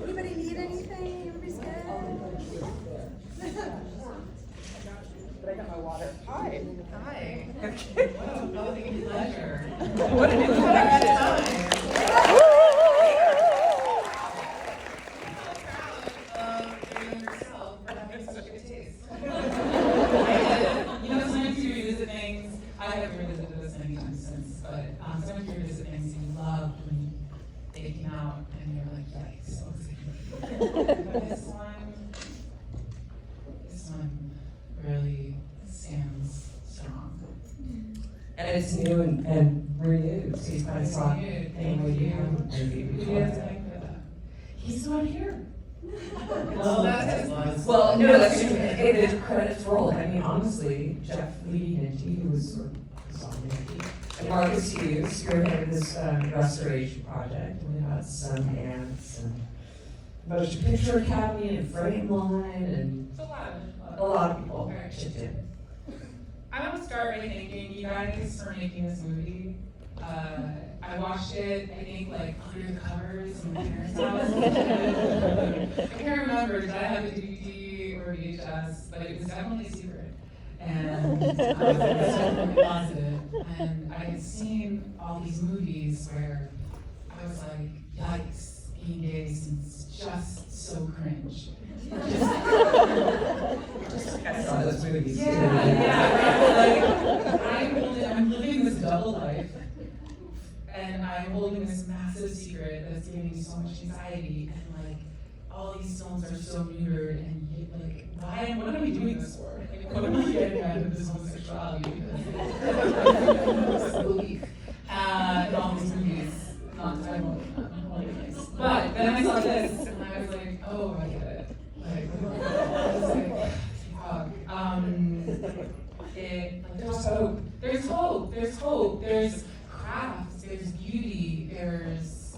Anybody need anything? Everybody's good? But I got my water. Hi. Hi. Okay. What a lovely pleasure. What an introduction. Sometimes you revisit things. I haven't revisited this many times since, but sometimes you revisit things you loved when they came out, and you're like, yikes. But this one really stands strong. And it's new and renewed, so you kind of saw family you haven't maybe Who do you before. have to thank for that? He's not here. Well, no, that's true. It is credits roll. I mean, honestly, Jeff Lee-Hinty, who was sort of and Marcus Hughes spearheaded this restoration project, and we had some ants and Motion Picture Academy and Frame Line and It's a lot of people chipped in. I want to start by thanking you guys for making this movie. I watched it, I think, like under the covers in my parents' house. I can't remember, did I have a DVD or VHS, but it was definitely a secret. And I was definitely closeted. And I had seen all these movies where I was like, yikes, being gay seems just so cringe. I saw those movies too. Yeah. Like, I'm living this double life, and I'm holding this massive secret that's giving me so much anxiety, and like, all these films are so neutered, and like, what am I doing this for? Like, what am I getting out of this homosexuality? This belief in all these movies. Not that I'm holding this. But then I saw this, and I was like, oh, I get it. Like, I was like, fuck. There's hope. There's hope. There's hope. There's craft. There's beauty. There's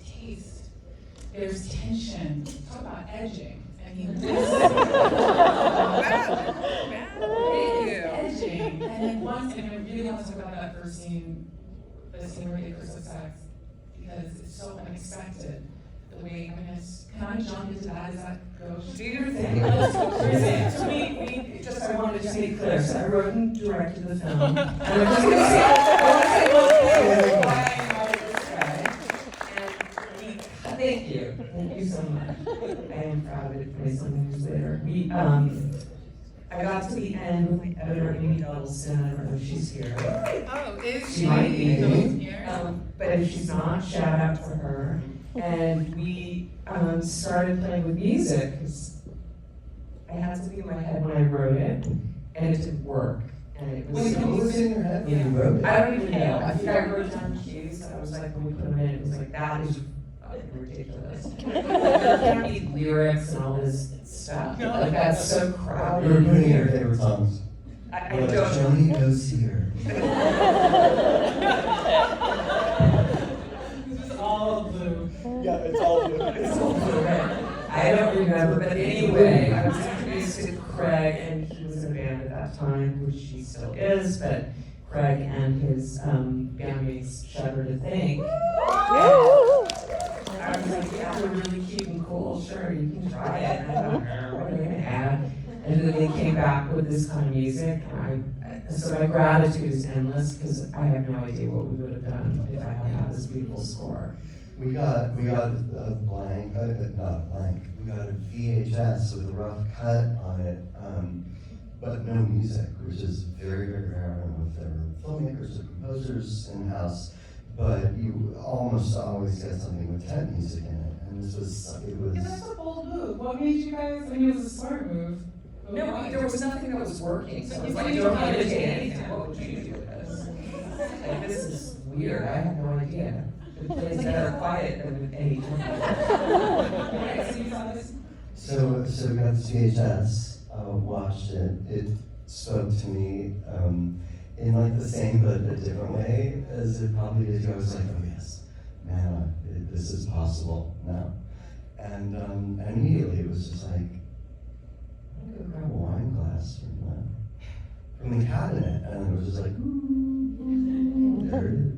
taste. There's tension. Talk about edging. I mean, this is edging. And then once, and I really want to talk about that first scene, the scene where they first have sex, because it's so unexpected. The way, can I jump into that? Is that go? Do your thing. So I wanted to be clear. So I wrote and directed the film. And I'm just going to say, I want to say one thing why I hired this guy. And thank you. Thank you so much. I am proud of it 20-something years later. I got to the end with editor Amy Doubleson. I don't know if she's here. Oh, is She might be. here? But if she's not, shout out to her. And we started playing with music because I had something in my head when I wrote it, and it didn't work. And it was What was in your head when you wrote it? I don't even know. I think I wrote down cues. I was like, when we put them in, it was like, that is ridiculous. There can't be lyrics and all this stuff. Like, that's so crowded. You were putting in your favorite songs. I Like, don't. Johnny goes here. This is all blue. Yeah, it's all blue. It's all blue, right? I don't remember, but anyway, I was introduced to Craig, and he was in a band at that time, which he still is, but Craig and his bandmates Shudder to Think. I was like, yeah, we're really cute and cool, sure, you can try it. And I thought, what are they gonna add? And then they came back with this kind of music, and so my gratitude is endless, because I have no idea what we would have done if I hadn't had this beautiful score. We got a blank, not a blank, we got a VHS with a rough cut on it, but no music, which is very, very rare. I don't know if there were filmmakers or composers in-house, but you almost always get something with tent music in it, and this was, it was... Yeah, that's a bold move. What made you guys, I mean, it was a smart move. But No, why? there was nothing that was working, so I was like, You don't don't imitate imitate anything, anything. what would you do with this? Like, this is weird, I have no idea. The plays that are quiet than with any Right, so you saw this? So we got this VHS, watched it, it spoke to me in like the same but a different way as it probably did you. I was like, oh yes, man, this is possible now. And immediately it was just like, I'm gonna grab a wine glass from the cabinet, and it was just like, ooh, there it is.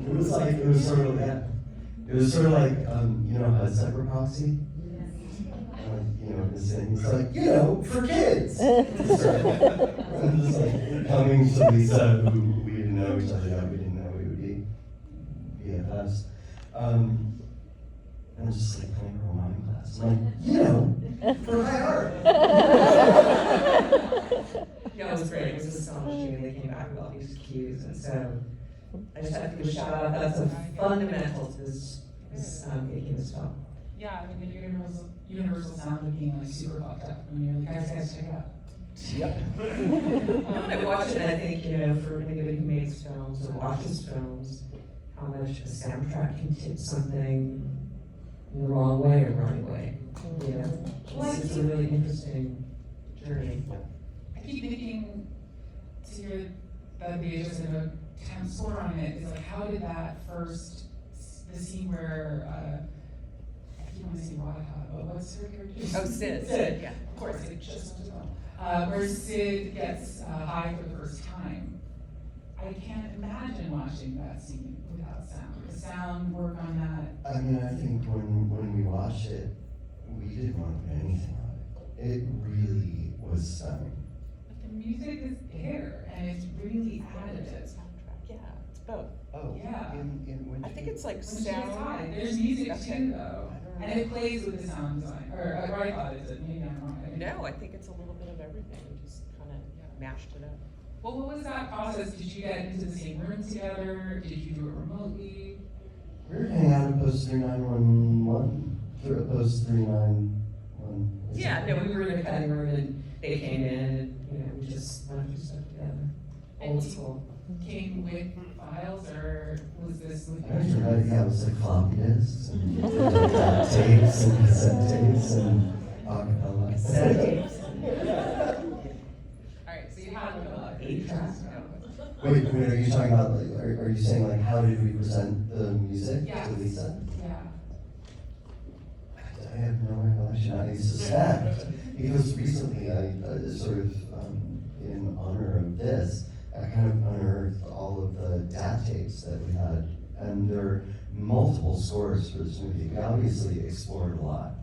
It was like, it was sort of, yeah. It was sort of like, you know, a cyber proxy. You know, this thing. It's like, you know, for kids. I'm just like coming to Lisa, who we didn't know each other yet. We didn't know we would be BFFs. And I'm just like playing her wine class. I'm like, you know, for high art. Yeah, it was great. It was astonishing. They came back with all these cues, and so I just have to give a shout out. That's a fundamental to this making this film. Yeah, I mean, the universal sound of being like super fucked up when you're like, guys, check it out. Yep. I watch it and I think, you know, for anybody who makes films or watches films, how much a soundtrack can tip something in the wrong way or right way. You know, it's a really interesting journey. I keep thinking to hear that the just in a temp score on it is like, how did that first, the scene where, I don't want to say Radha, but what's her character? Oh, Sid. Sid, Yeah. Of course, it just went well. Where Sid gets high for the first time. I can't imagine watching that scene without sound. The sound work on that. I mean, I think when we watched it, we didn't want to put anything on it. It really was stunning. But the music is there, and it's really additive. Yeah, it's both. Oh, Yeah. in when I think it's like When she gets high, sound. there's music Okay. too, though. And it plays with the sound design, or I thought it did, maybe I'm wrong. No, I think it's a little bit of everything. We just kind of mashed it up. Well, what was that process? Did you get into the same room together? Did you do it remotely? we were hanging out at Post 3911, Post 391. Yeah, no, we were in a cutting room and they came in and, you know, we just went through stuff together. Old school. Came with files, or was this with I don't know, yeah, it was like floppy disks and tapes and cassette tapes and acapella. Cassette tapes. Alright, so you had like a 8 tracks. Wait, are you talking about, like, are you saying like how did we present the music Yes. to Lisa? Yeah. I have no recollection. I suspect because recently I sort of in honor of this, I kind of unearthed all of the DAT tapes that we had, and there are multiple scores for this movie. We obviously explored a lot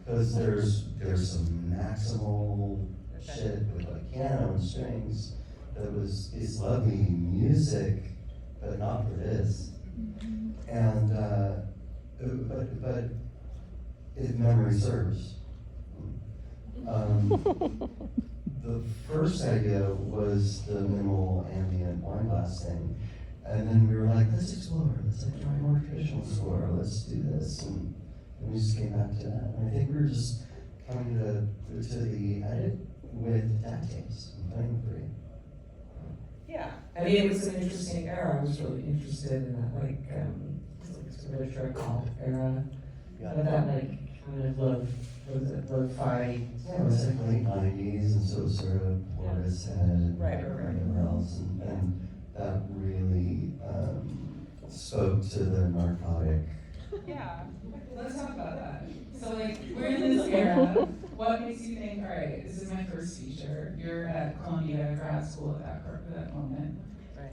because there's some maximal shit with like piano and strings that is lovely music, but not for this. And but if memory serves. The first idea was the minimal ambient wine glass thing, and then we were like, let's explore, let's like try a more traditional score, let's do this, and we just came back to that. And I think we were just coming to the edit with DAT tapes and playing free. Yeah, I mean, it was an interesting era. I was really interested in that, like, sort of trick-off era. But that, like, kind of lo-fi. Yeah, it was like late 90s, and so it was sort of Portishead and Right. whatever else, and that really spoke to the narcotic. Yeah, let's talk about that. So like, we're in this era. What makes you think, all right, this is my first feature. You're at Columbia grad school at that moment. Right.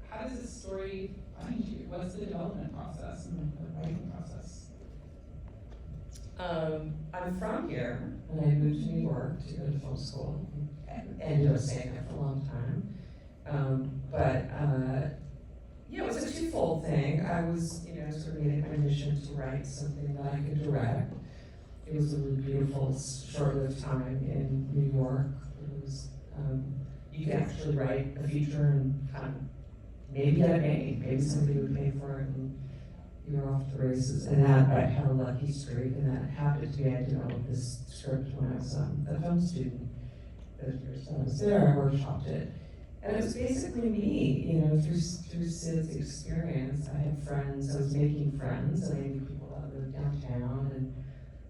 How does this story find you? What's the development process and the writing process? I'm from here, and I moved to New York to go to film school. Ended up staying there for a long time. Yeah, it was a twofold thing. I was, you know, sort of made it my mission to write something that I could direct. It was a really beautiful, short-lived time in New York. It was, you could actually write a feature and kind of maybe get it made. Maybe somebody would pay for it, and you were off to the races. And that, I had a lucky streak, and that happened to me. I developed this script when I was a film student. Those years I was there, I workshopped it. And it was basically me, you know, through Sid's experience. I had friends, I was making friends, I knew people that lived downtown, and,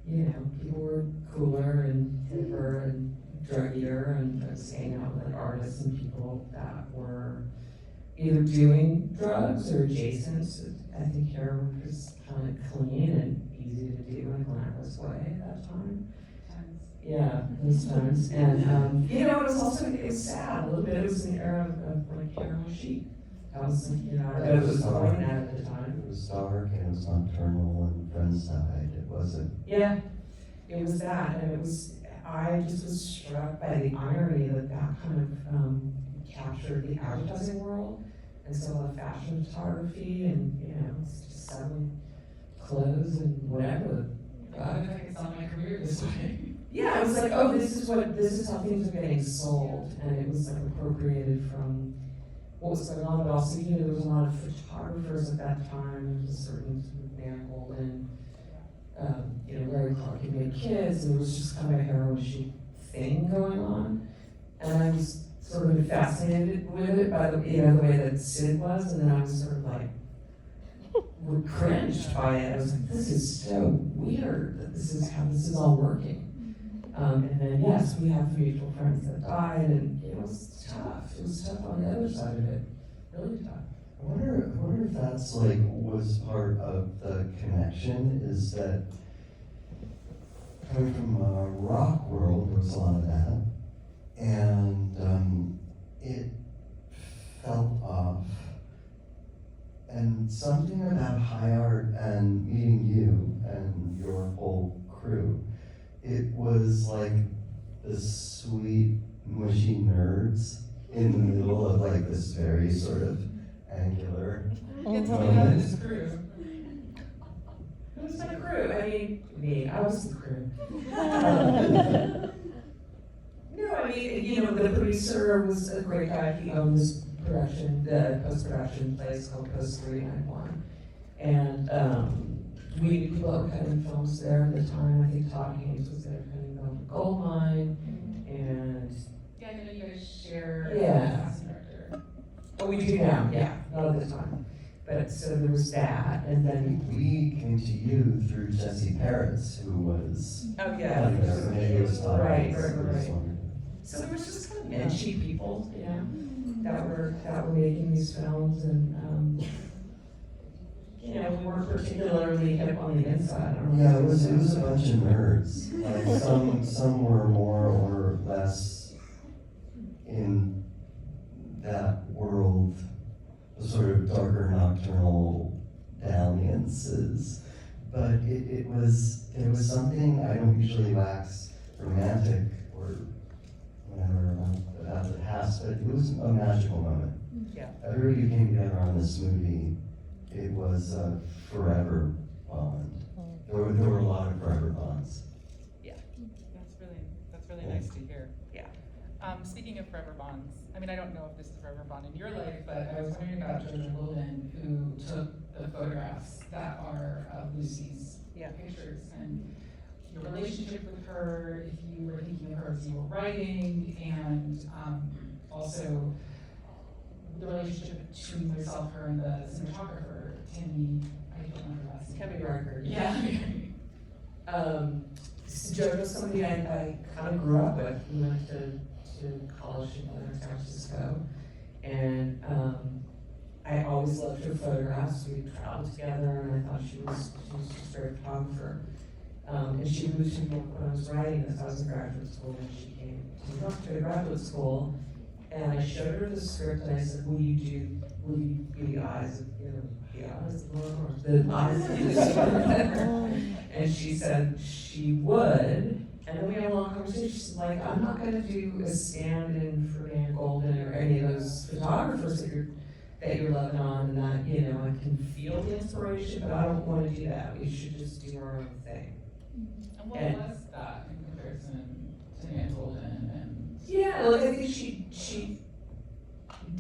you know, people were cooler and hipper and druggier, and I was hanging out with like artists and people that were either doing drugs or adjacent. I think heroin was kind of clean and easy to do in a glamorous way at that time. Yeah, those times. And, you know, it was also, it was sad a little bit. It was an era of like heroin chic. I was, you know, I was going at the time. It was dark and it was nocturnal and friends died. It wasn't. Yeah, it was that, and it was, I just was struck by the irony that that kind of captured the advertising world, and so a lot of fashion photography, and, you know, it's just selling clothes and whatever. I think it's on my career this way. Yeah, it was like, oh, this is how things are getting sold, and it was like appropriated from what was going on, but also, you know, there was a lot of photographers at that time, there was a certain sort of Van Golden, you know, Larry Clark had made kids, and it was just kind of a heroin chic thing going on, and I was sort of fascinated with it by the, you know, the way that Sid was, and then I was sort of like, cringed by it. I was like, this is so weird that this is how this is all working. And then, yes, we have mutual friends that died, and it was tough. It was tough on the other side of it, really tough. I wonder if that's like was part of the connection, is that coming from a rock world, there was a lot of that, and it felt off. And something about high art and meeting you and your whole crew, it was like the sweet, mushy nerds in the middle of like this very sort of angular It's about this crew. Who's my crew? I mean, me. I was the crew. No, I mean, you know, the producer was a great guy. He owned this production, the post-production place called Post 391. And we knew people that were cutting films there at the time. I think Todd Haynes was there cutting film for Gold Mine. And Yeah, I know you guys share Yeah. casting director. oh, we do now, yeah, not at the time. But so there was that, and then We came to you through Jesse Paris, who was Oh, there. Maybe it was Todd. Right, Haynes, right, it was right. wonderful. so there was just kind of edgy people, you know, that were making these films, and you know, we weren't particularly hip on the inside. I don't know. Yeah, it was a bunch of nerds. Like some were more or less in that world, the sort of darker nocturnal dalliances. But there was something, I don't usually wax romantic or whatever about the past, but it was a magical moment. Yeah. Everybody who came together on this movie, it was a forever bond. There were a lot of forever bonds. That's really nice to hear. Yeah. Speaking of forever bonds, I mean, I don't know if this is a forever bond in your life, But I was wondering about Cholodenko, who took the photographs that are of Lucy's Yeah. pictures, and your relationship with her, if you were thinking of her as you were writing, and also the relationship between yourself, her, and the cinematographer, Timmy, I don't remember her last name. Kevin Barker. Yeah. Jojo's somebody I kind of grew up with. We went to college in San Francisco, and I always loved her photographs. We traveled together, and I thought she was just a great photographer. And she moved to New York when I was writing this. I was in graduate school, and she came to New York to go to graduate school. And I showed her the script, and I said, will you be the eyes of, you know, the eyes of the eyes of the And she said she would, and then we had a long conversation. She's like, I'm not gonna do a stand-in for Van Golden or any of those photographers that you're loving on, and that, you know, I can feel the inspiration, but I don't wanna do that. We should just do our own thing. And what And- was that in comparison to Van Golden and? Yeah, like I think she,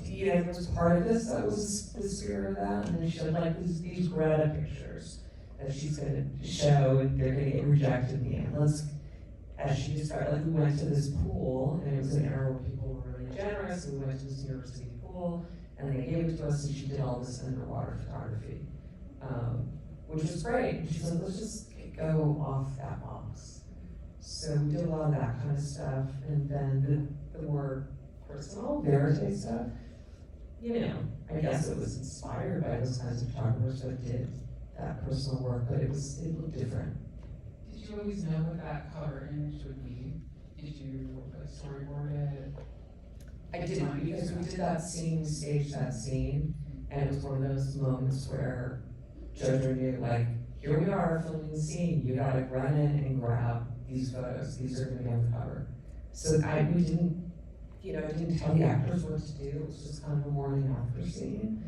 you know, was part of this, that was the spirit of that, and then she had like these Greta pictures that she's gonna show, and they're gonna get rejected in the end. As she described, like we went to this pool, and it was an era where people were really generous, and we went to this New York City pool, and they gave it to us, and she did all this underwater photography, which was great. And she's like, let's just go off that box. So we did a lot of that kind of stuff, and then the more personal, verite stuff, you know, I guess it was inspired by those kinds of photographers that did that personal work, but it looked different. Did you always know what that cover image would be? Did you storyboard it? I didn't, because we did that scene, we staged that scene, And it was one of those moments where Jojo knew, like, here we are filming the scene, you gotta run in and grab these photos, these are gonna be on the cover. So we didn't, didn't tell the actors what to do, it was just kind of a morning after scene.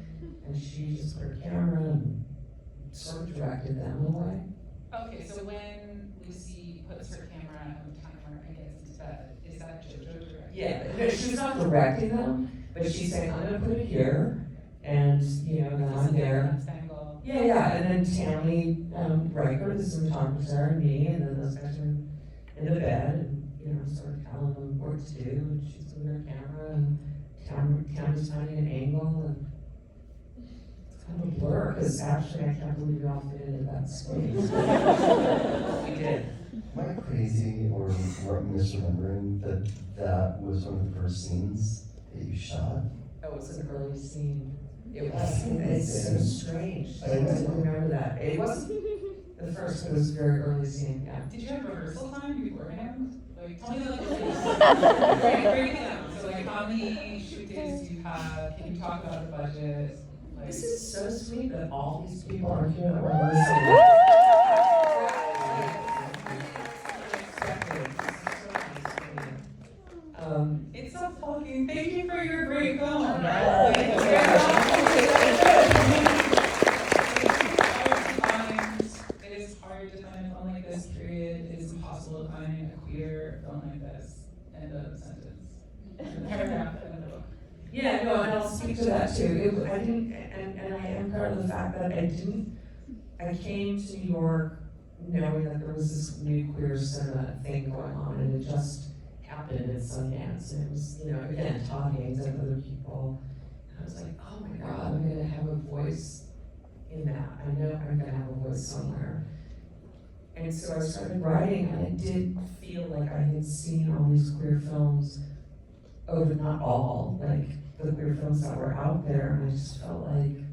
And she just put her camera and sort of directed them in a way. Okay, so when Lucy puts her camera on the timer and gets into bed, is that JoJo directing? Yeah, no, she's not directing them, but she's saying, I'm gonna put it here, and, then I'm there. Angle. Yeah, and then Tammy Riker, the cinematographer, and me, and then those guys are in the bed, and, sort of telling them what to do, and she's with her camera, and Tammy's finding an angle, and it's kind of a blur, because actually I can't believe we all fit into that space. We did. Am I crazy or misremembering that was one of the first scenes that you shot? Oh, it was an early scene. It's so strange. I didn't remember that. It wasn't the first, but it was a very early scene, yeah. Did you have rehearsal time beforehand? Like, tell me break it down. So, like, how many shoot days do you have? Can you talk about the budget? Like, This is so sweet that all these people are here that were listening. it's a fucking, thank you for your great film. It is hard to find a film like this, period. It is impossible to find a queer film like this. End of sentence. Paragraph, end of book. Yeah, no, and I'll speak to that too. I didn't, and I am proud of the fact that I came to New York knowing that there was this new queer cinema thing going on, and it just happened at Sundance. And it was, again, talking to other people. And I was like, oh my God, I'm gonna have a voice in that. I know I'm gonna have a voice somewhere. And so I started writing, and I did feel like I had seen all these queer films over, not all, like the queer films that were out there, and I just felt like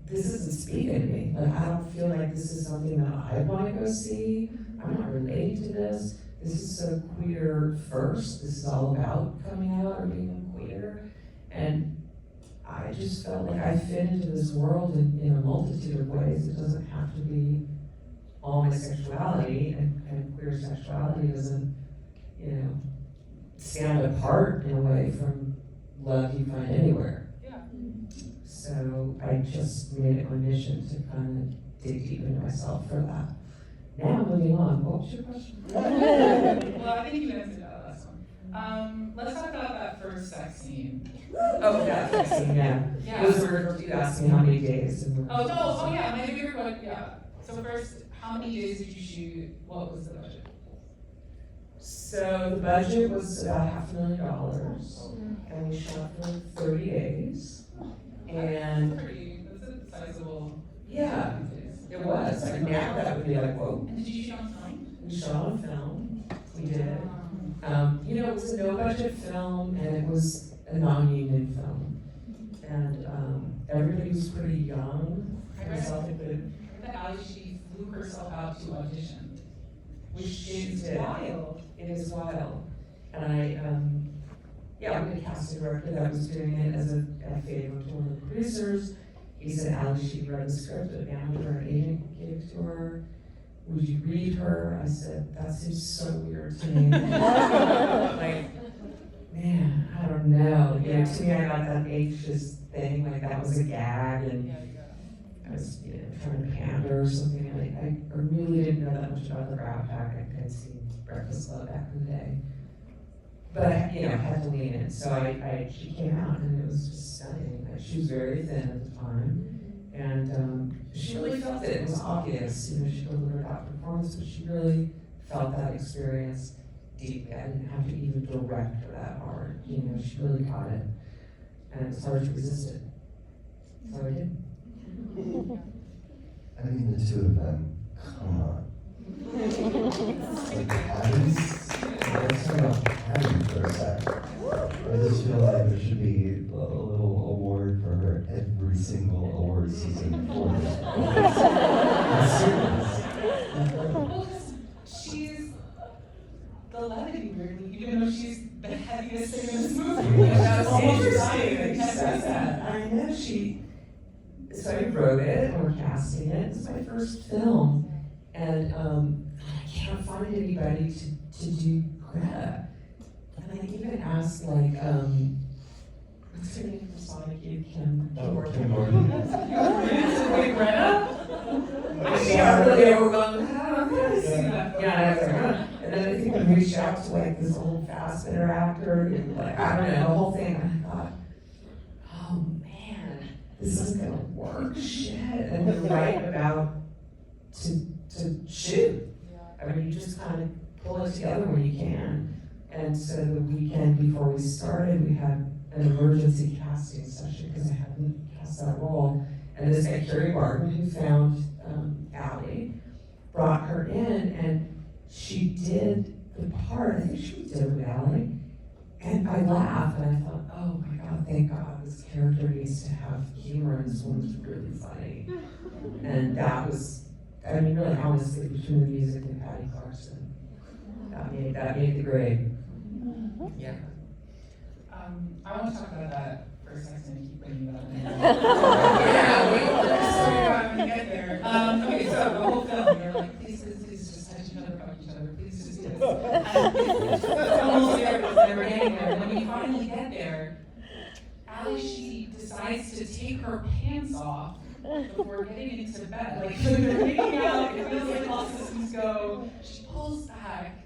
this isn't speaking to me. Like, I don't feel like this is something that I want to go see. I'm not relating to this. This is so queer first. This is all about coming out or being queer. And I just felt like I fit into this world in a multitude of ways. It doesn't have to be all my sexuality, and queer sexuality doesn't, stand apart in a way from love you find anywhere. Yeah. So I just made it my mission to kind of dig deep into myself for that. Now moving on, what was your question? Well, I think you answered that last one. Let's talk about that first sex scene. Oh, that first scene, yeah. Yeah. You asked me how many days. Yeah, my favorite one, yeah. So first, how many days did you shoot? What was the budget? So the budget was about $500,000, and we shot for 30 days. And That's a sizable. yeah, it was. Like now that would be like, whoa. And did you shoot on film? We shot on film. We did. It was a no-budget film, and it was a non-union film. And everybody was pretty young. Myself included. That Ali, she flew herself out to audition, which She is did. wild. It is wild. And we had a casting director that was doing it as a favor to one of the producers. He said, Ali, she read the script, a manager or agent gave it to her. Would you read her? I said, that seems so weird to me. Like, man, I don't know. To me, I got that anxious thing, like that was a gag, and I was, trying to pander or something. I really didn't know that much about the Rat Pack. I had seen Breakfast Club back in the day. But I had to lean in. So she came out, and it was just stunning. Like, she was very thin at the time, and she really felt it. It was obvious. She delivered that performance, but she really felt that experience deeply. I didn't have to even direct her that hard. She really got it, and it was hard to resist it. So I did. I mean, the two of them, come on. Like patties? Let's talk about patties for a sec. I just feel like there should be a little award for her every single award season for this. I'm serious. Well, because she's the levity, weirdly, even though she's the heaviest thing in this movie. That's Almost interesting that dying. you said that. I know, so I wrote it, and we're casting it. It's my first film. And I can't find anybody to do Greta. And I even asked, like, what's her name from Sonic Youth? Kim Gordon. Wait, Greta? She got really overwhelmed. Yeah, I was like, and then I think we reached out to like this old Fassbender actor, and like, I don't know, the whole thing. And I thought, oh man, this isn't gonna work. Shit. And we're right about to shoot. I mean, you just kind of pull it together when you can. And so the weekend before we started, we had an emergency casting session because I hadn't cast that role. And this guy, Carrie Barton, who found Allie, brought her in, and she did the part. I think she did with Allie. And I laughed, and I thought, oh my God, thank God, this character needs to have humor, and this woman's really funny. And that was, I mean, really, honestly, between the music and Patty Clarkson, that made the grade. Yeah. I want to talk about that for a second and keep bringing that up. Yeah, I'm gonna get there. Okay, so the whole film, you're like, please just touch each other, fuck each other, please just do this. And it's almost there, but never getting there. And when we finally get there, Allie, she decides to take her pants off before getting into bed. Like, they're making out, it feels like all systems go. She pulls back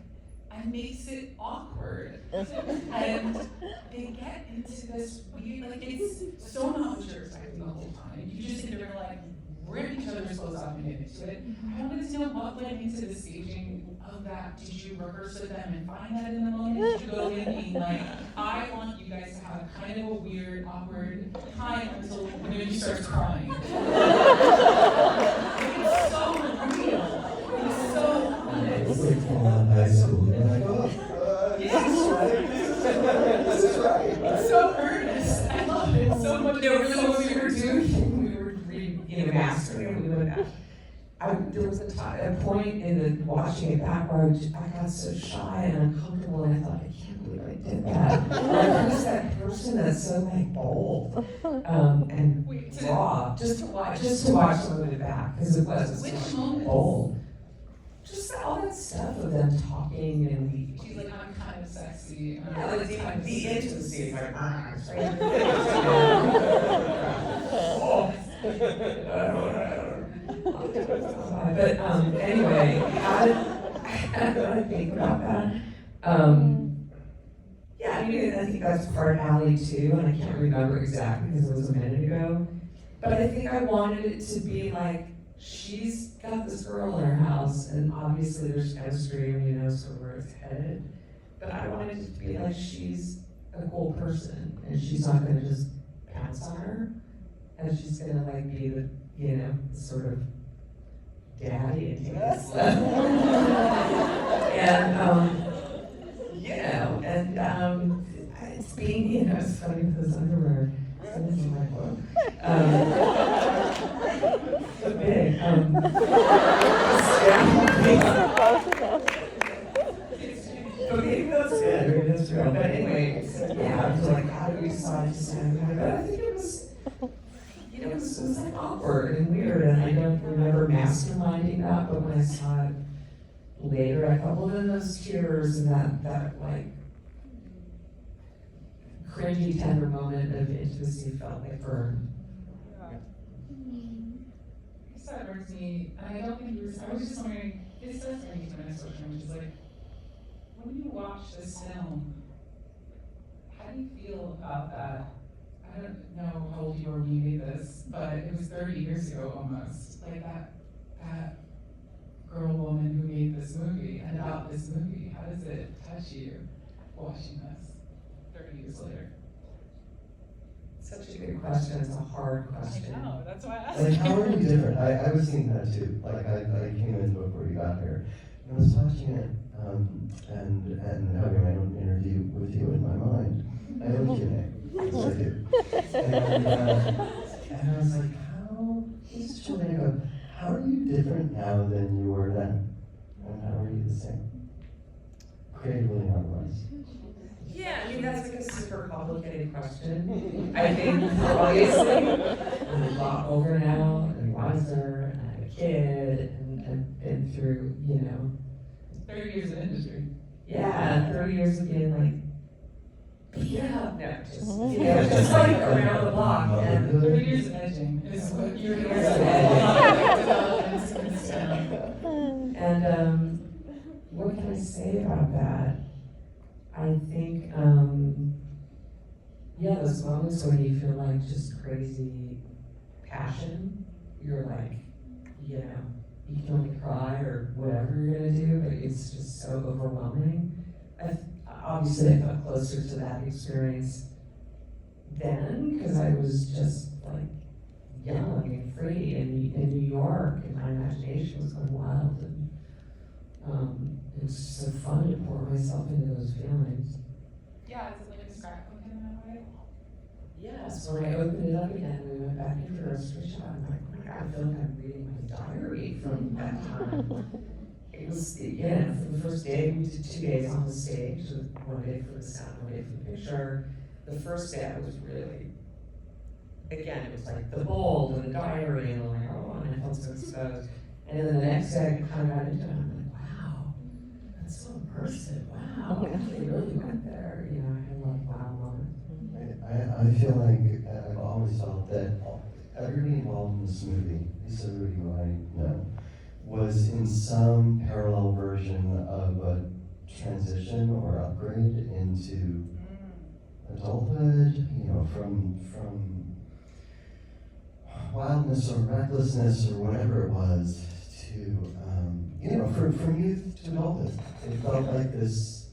and makes it awkward. And they get into this weird, like, it's so not what you're expecting the whole time. You just think they're gonna like rip each other's clothes off and get into it. I wanted to know what went into the staging of that. Did you rehearse with them and find that in the moment? Did you go in being like, I want you guys to have kind of a weird, awkward time until when you start crying? It's so real. It's so honest. It's like from high school. You're like, oh, this is right. This is right. It's so earnest. I love it so much. No, really, what we were doing, we were mastering, we went back. There was a point in the watching it back where I got so shy and uncomfortable, and I thought, I can't believe I did that. Like, who's that person that's so like bold and raw? Just to watch some of it back, because it was so bold. Just all that stuff of them talking and She's like, I'm kind of sexy. yeah, like the intimacy is like, but anyway, how did I think about that? Yeah, I mean, I think that's part of Allie too, and I can't remember exactly because it was a minute ago. But I think I wanted it to be like, she's got this girl in her house, and obviously there's chemistry, and you know sort of where it's headed. But I wanted it to be like she's a cool person, and she's not gonna just pounce on her, and she's gonna like be the, you know, sort of daddy and take this stuff. And you know, and it's being, you know, it's funny with this underwear. So this is my quote. So big. But maybe that's good. Maybe that's real. But anyway, so, yeah, I was like, how do we decide to stand together? But I think it was, you know, it was like awkward and weird, and I don't remember masterminding that. But when I saw it later, I thought, well, then those tears and that like cringy, tender moment of intimacy felt like burn. That hurts me, and I don't think you were, I was just wondering, this does bring me to my next question, which is like, when you watch this film, how do you feel about that? I don't know how old you were when you made this, but it was 30 years ago almost. Like that girl woman who made this movie, and about this movie, how does it touch you watching this 30 years later? Such a good question. It's a hard question. I know, that's why I asked. Like, how are you different? I was thinking that too. Like, I came into it before you got here. And I was watching it and having my own interview with you in my mind. I know Q&A, yes I do. And I was like, this is Cholodenko, how are you different now than you were then? And how are you the same? Creatively and otherwise. Yeah, I mean, that's like a super complicated question. I think, obviously, I'm a lot older now, and wiser, and I have a kid, and been through, 30 years of industry. yeah, 30 years of being like, yeah, no, just like around the block, and 30 years of edging is what you're doing. And what can I say about that? I think, yeah, those moments when you feel like just crazy passion, you're like, you can only cry or whatever you're gonna do, but it's just so overwhelming. Obviously, I felt closer to that experience then, because I was just like young and free in New York, and my imagination was going wild, and it was just so fun to pour myself into those feelings. Yeah, is it like a scrapbook in that way? Yes, when I opened it up again, we went back into a switch shot, I'm like, oh my God, I feel like I'm reading my diary from that time. It was, for the first day, we did 2 days on the stage, with 1 day for the sound, 1 day for the picture. The first day I was really, again, it was like the bold and the diary, and I'm like, oh, and I felt so exposed. And then the next day I kind of got into it, and I'm like, wow, that's so immersive, wow, they really went there, I had a lot of wow moments. I feel like I've always felt that everybody involved in this movie, Lisa, Rudy, who I know, was in some parallel version of a transition or upgrade into adulthood, from wildness or recklessness or whatever it was to, from youth to adulthood. It felt like this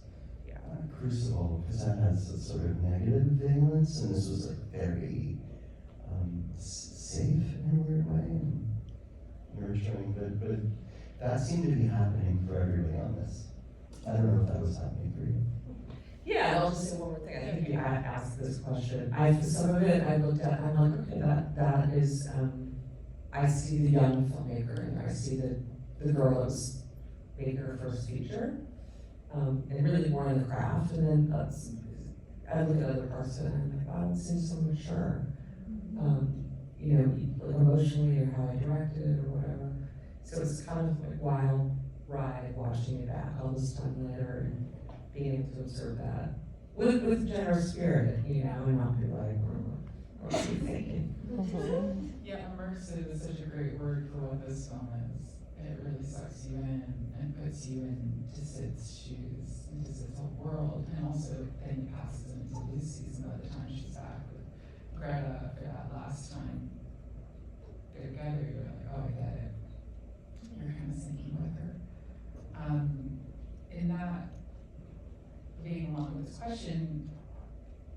crucible, because that has a sort of negative valence, and this was like very safe in a weird way and nurturing, but that seemed to be happening for everybody on this. I don't know if that was happening for you. Yeah, I'll just say one more thing. I think you had asked this question. Some of it I looked at, I'm like, okay, that is, I see the young filmmaker, and I see the girl that was making her first feature, and really more in the craft. And then I look at other parts of it, and I'm like, oh, it seems so mature. Like emotionally, or how I directed it, or whatever. So it's kind of like wild ride watching it back all this time later, and being able to observe that with generous spirit, and not be like, what are you thinking? Yeah, immersive is such a great word for what this film is. It really sucks you in and puts you into Sid's shoes, into Sid's whole world, and also then passes into Lucy's by the time she's back with Greta for that last time. They're together, you're like, oh, I get it. You're kind of sinking with her. In that, being along with this question,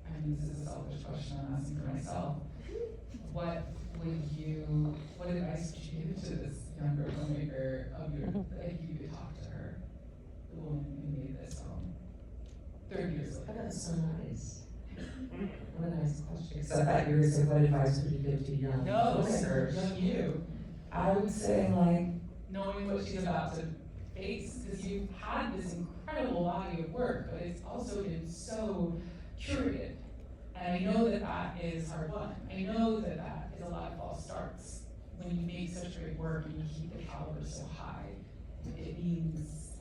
I mean, this is a selfish question I'm asking for myself. What advice would you give to this younger filmmaker if you could talk to her, the woman who made this film 30 years later? That's so nice. What a nice question. Because I thought you were going to say, what advice would you give to young filmmakers? Young you. I would say, like, Knowing what she's about to face, because you've had this incredible body of work, but it's also been so curated. And I know that is hard won. I know that is a lot of false starts. When you make such great work and you keep the caliber so high, it means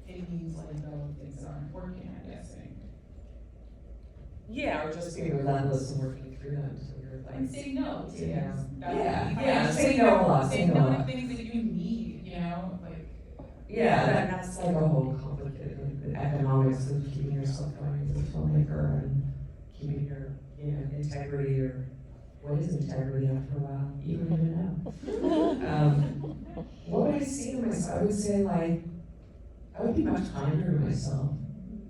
letting go of things that aren't working, I'm guessing. yeah, or just being relentless and working through them. So you're like, And say no to Yeah. things. Yeah, say no a lot, Say say no no a to lot. things that you need, like. Yeah, that's like a whole complicated economics of keeping yourself going as a filmmaker and keeping your, integrity, or what is integrity after a while? You don't even know. What would I say to myself? I would say, like, I would be much kinder to myself.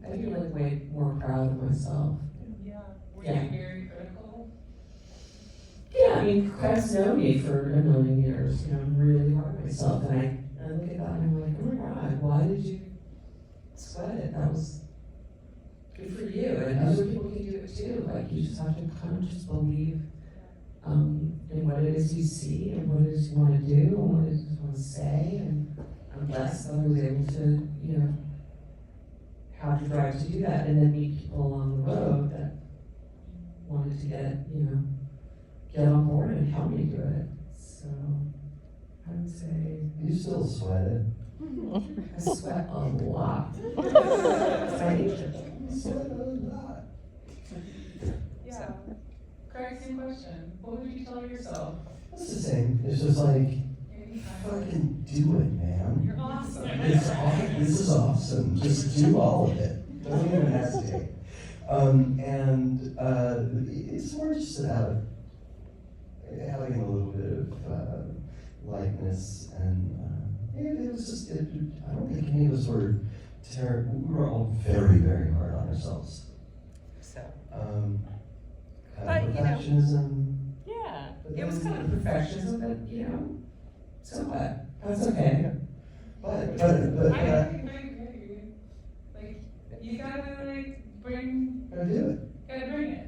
I'd be like way more proud of myself. Yeah. Were Yeah. you very critical? Yeah, I mean, Craig's known me for a million years. I'm really hard on myself, and I look at that and I'm like, oh my God, why did you sweat it? That was good for you, and other people can do it too. Like, you just have to kind of just believe in what it is you see, and what it is you want to do, and what it is you want to say. And I'm blessed that I was able to, have have to drive to do that, and then meet people along the road that wanted to get on board and help me do it. So I would say You still sweat it. I sweat a lot. I need to. Sweat a lot. Yeah. Craig, same question. What would you tell yourself? It's the same. It's just like, fucking do it, man. You're awesome. This is awesome. Just do all of it. Don't even hesitate. It's more just about having a little bit of lightness, and it was just. I don't think any of us were terrible. We were all very, very hard on ourselves. So Kind But, of you know, perfectionism. Yeah. But it was then- kind of perfectionism, but so what? That's okay. But I I like, you gotta bring gotta do it. it,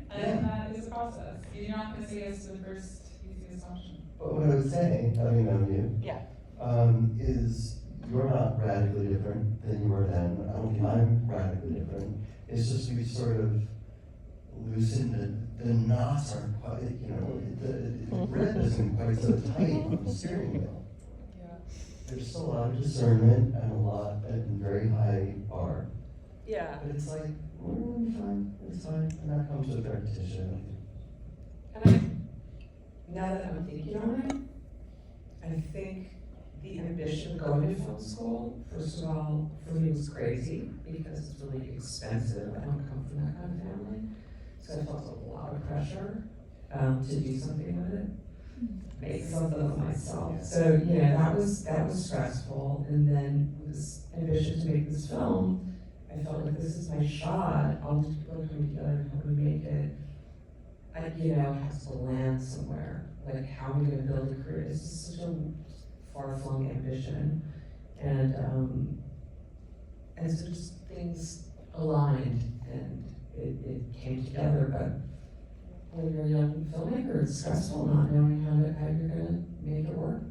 and Yeah. that is a process. You're not gonna say yes to the first easiest option. But what I would say, having known you, Yeah. is you're not radically different than you were then. I don't think I'm radically different. It's just we sort of loosened the knots aren't quite, the grip isn't quite so tight on the steering wheel. Yeah. There's still a lot of discernment and a lot and very high bar. Yeah. But it's like, fine, it's fine, and that comes with repetition. And now that I'm thinking on it, I think the ambition of going to film school, first of all, for me was crazy because it's really expensive. I don't come from that kind of family. So I felt a lot of pressure to do something with it, make something of myself. So, that was stressful. And then with this ambition to make this film, I felt like this is my shot. All these people are coming together and helping me make it. It has to land somewhere. Like, how am I going to build a career? This is such a far-flung ambition. And so just things aligned and it came together. But when you're a young filmmaker, it's stressful not knowing how you're going to make it work.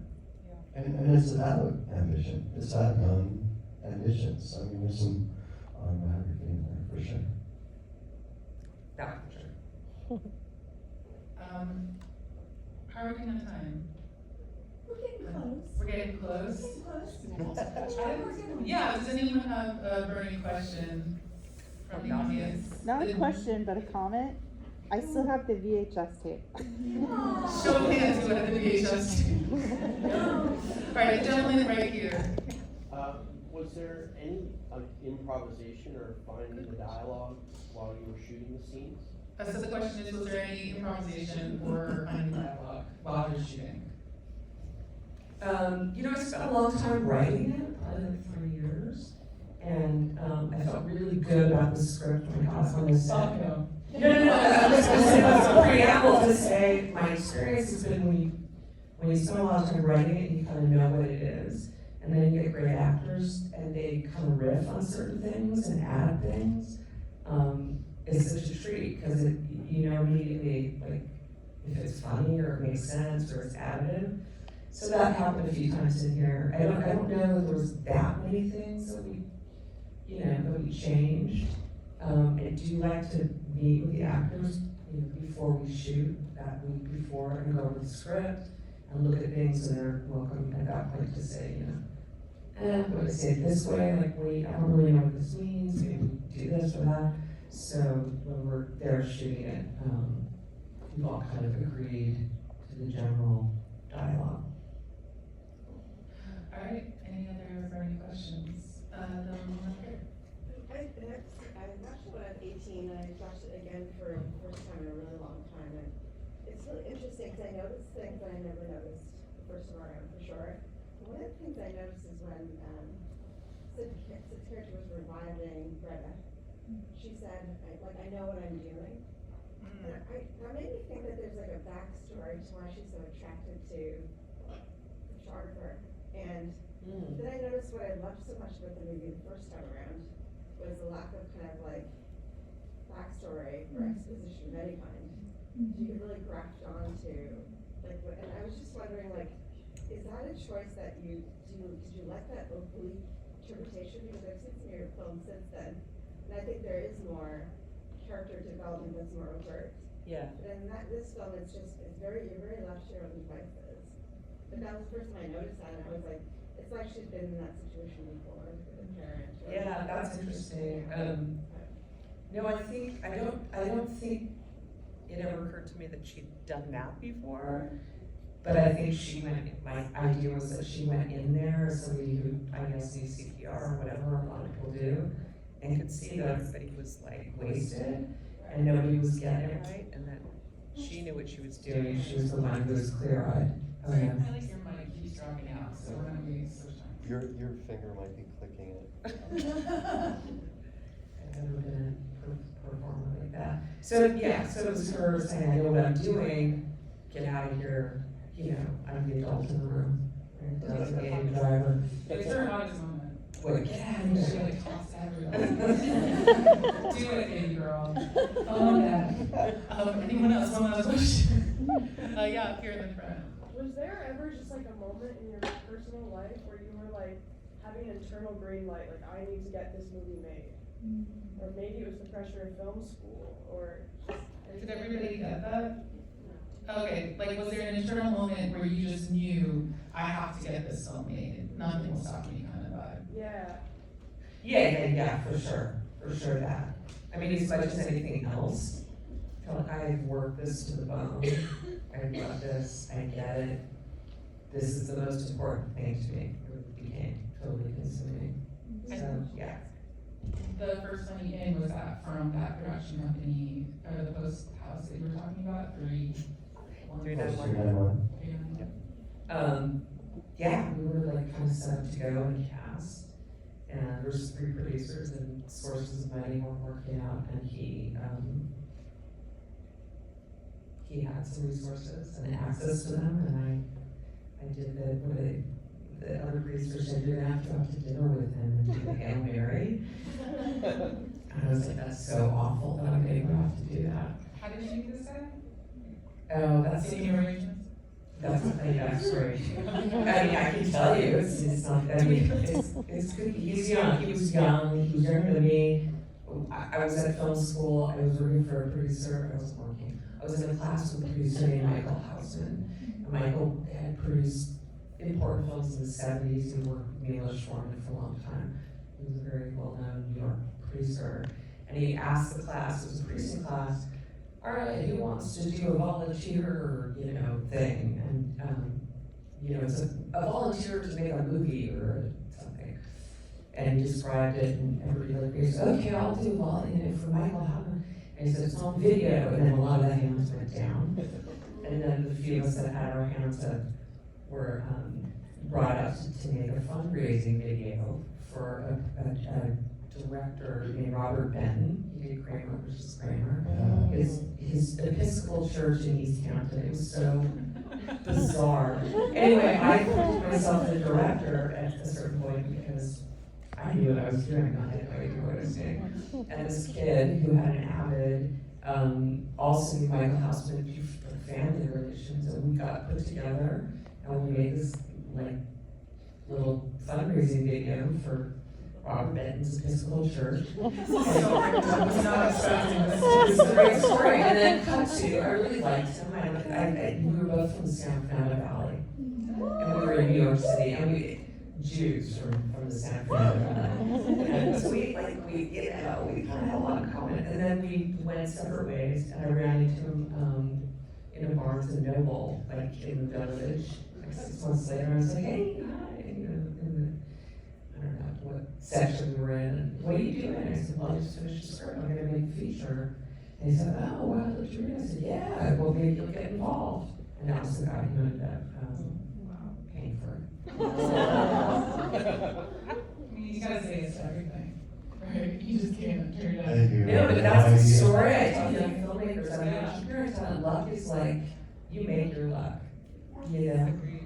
And it's about ambition. It's about young ambitions. I mean, there's some autobiography in there for sure. That for sure. How are we doing on time? We're getting close. We're getting close. Getting close. Yeah, does anyone have a burning question from the audience? Not a question, but a comment. I still have the VHS tape. Show of hands who had the VHS. All right, a gentleman right here. Was there any improvisation or finding the dialogue while you were shooting the scenes? So the question is, was there any improvisation or finding dialogue while you're shooting? I spent a long time writing it, probably like 3 years. And I felt really good about the script when I got on the set. No. I was going to say that's a preamble to say my experience has been when you spend a lot of time writing it, you kind of know what it is. And then you get great actors and they kind of riff on certain things and add things. It's such a treat because immediately, like, if it's funny or it makes sense or it's additive. So that happened a few times in here. I don't know if there was that many things that we changed. I do like to meet with the actors, before we shoot, that week before, and go over the script and look at things, and they're welcome at that point to say, I'm going to say it this way, like, wait, I don't really know what this means, maybe we do this or that. So when we're there shooting it, we've all kind of agreed to the general dialogue. All right, any other burning questions? The woman up here. I watched it when I was 18, and I watched it again for the first time in a really long time. And it's really interesting because I noticed things that I never noticed the first time around, for sure. One of the things I noticed is when Sid's character was reviving Greta, she said, I know what I'm doing. And that made me think that there's like a backstory to why she's so attracted to the photographer. And then I noticed what I loved so much about the movie the first time around was the lack of kind of like backstory or exposition of any kind. You could really graft onto and I was just wondering, like, is that a choice that you do? Did you like that oblique interpretation? Because I've seen some of your films since then And I think there is more character development that's more overt. Yeah. But in this film, it's very, you're very left to your own devices. But that was the first time I noticed that, and I was like, it's like she'd been in that situation before with a parent. or- Yeah, that's interesting. No, I don't think it ever occurred to me that she'd done that before. But I think my idea was that she went in there as somebody who, I guess, knew CPR or whatever a lot of people do, and could see that everybody was like wasted, and nobody was getting it right, and that she knew what she was doing. She was the one who was clear-eyed. Oh, Sorry, yeah. I like your mic keeps dropping out, so we're not really switch time. Your finger might be clicking it. I've never been a performer like that. So, yeah, so it was her saying, I know what I'm doing, get out of here, you know, I'm the adult in the room. And designated driver. It's her hottest moment. What, get out of And she here. like talks to everyone. Do it, baby girl. Oh, yeah. Anyone else want to question? Yeah, up here in the front. Was there ever just like a moment in your personal life where you were like having an internal green light, like I need to get this movie made? Or maybe it was the pressure of film school, or Did everybody get that? Okay, like was there an internal moment where you just knew, I have to get this film made, nothing will stop me kind of vibe? yeah. Yeah, for sure that. I mean, as much as anything else, I feel like I've worked this to the bone. I love this, I get it. This is the most important thing to me. It became totally consuming. So, yeah. The first money in, was that from that production company, or the post house that you were talking about, 391. Yeah, we were like kind of set up to go and cast. And there's 3 producers and sources of money were working out, and he had some resources and access to them, and I did the other producers said, you're gonna have to go out to dinner with him and do the Hail Mary. And I was like, that's so awful that I'm gonna go have to do that. How did you meet this guy? Oh, that's Singing arrangements? That's a backstory. I mean, I can tell you, it's not, I mean, it's good. He's young, he was younger than me. I was at film school, I was working for a producer, I was in a class with a producer named Michael Hausman. And Michael had produced important films in the 70s, he worked with Milos Forman for a long time. He was a very well-known New York producer. And he asked the class, it was a producing class, all right, who wants to do a volunteer, thing? And, it's a volunteer to make a movie or something. And he described it, and everybody said, okay, I'll do volunteer for Michael Hammond. And he said, it's on video, and then a lot of the hands went down. And then the few of us that had our hands up were brought up to make a fundraising video for a director named Robert Benton. He did Kramer versus Kramer. His Episcopal church in East Hampton. It was so bizarre. Anyway, I put myself the director at a certain point because I knew what I was doing. I had no idea what I was doing. And this kid who had an avid, also knew Michael Hausman, family relations, and we got put together and we made this little fundraising video for Robert Benton's Episcopal Church. It's a great story. And then cut to, I really liked him. We were both from the San Fernando Valley. And we were in New York City, and we Jews from the San Fernando Valley. And so we kind of had a lot in common. And then we went separate ways, and I ran into him in a Barnes and Noble, in the Village. 6 months later, I was like, hey, hi, I don't know what section we were in, and what are you doing? I said, well, I just finished the script, I'm gonna make a feature. And he said, oh, wow, look, you're in. I said, yeah, well, maybe you'll get involved. And that was the guy who ended up paying for it. I mean, you gotta say it's everything, right? You just can't turn it down. No, but that's the story I tell young filmmakers. I mean, entrepreneurs, luck is like, you make your luck. Yeah. Agreed.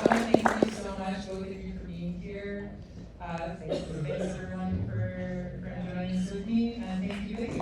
Thank you so much, both of you, for being here. Thanks everyone for joining us with me, and thank you, ladies.